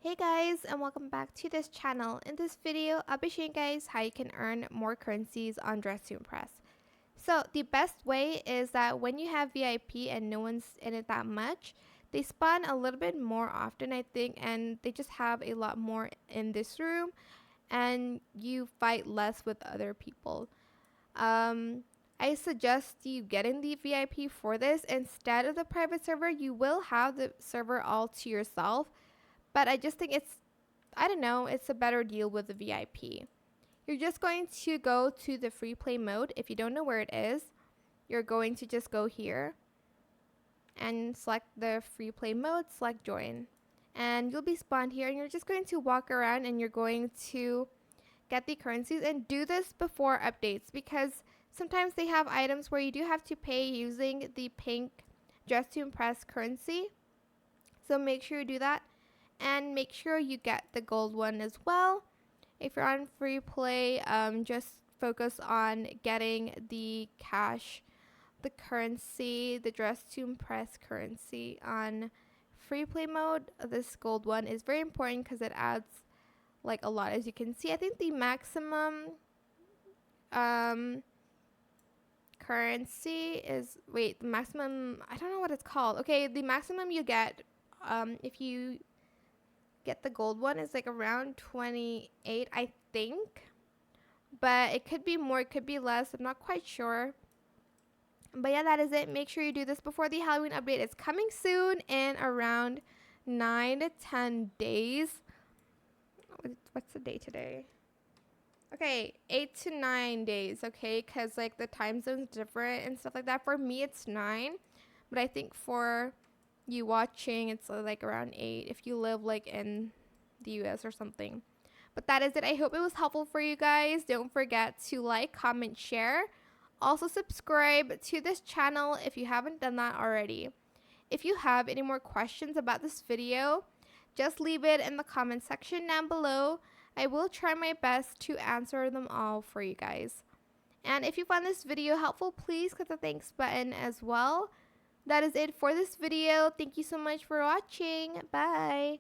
Hey guys, and welcome back to this channel. In this video, I'll be showing you guys how you can earn more currencies on Dress to Impress. So the best way is that when you have VIP and no one's in it that much, they spawn a little bit more often, I think, and they just have a lot more in this room, and you fight less with other people. I suggest you getting the VIP for this. Instead of the private server, you will have the server all to yourself, but I just think I don't know, it's a better deal with the VIP. You're just going to go to the free play mode. If you don't know where it is, you're going to just go here and select the free play mode, select join. And you'll be spawned here and you're just going to walk around and you're going to get the currencies, and do this before updates because sometimes they have items where you do have to pay using the pink Dress to Impress currency. So make sure you do that. And make sure you get the gold one as well. If you're on free play, just focus on getting the cash, the currency, the Dress to Impress currency on free play mode. This gold one is very important because it adds like a lot. As you can see, I think the maximum currency is, wait, the maximum, I don't know what it's called. Okay, the maximum you get if you get the gold one is like around 28, I think, but it could be more, it could be less, I'm not quite sure. But yeah, that is it. Make sure you do this before the Halloween update. It's coming soon in around 9 to 10 days. What's the day today? Okay, 8 to 9 days, okay, because like the time zone's different and stuff like that. For me it's 9, but I think for you watching it's like around 8 if you live like in the US or something. But that is it. I hope it was helpful for you guys. Don't forget to like, comment, share. Also subscribe to this channel if you haven't done that already. If you have any more questions about this video, just leave it in the comment section down below. I will try my best to answer them all for you guys. And if you found this video helpful, please click the thanks button as well. That is it for this video. Thank you so much for watching. Bye.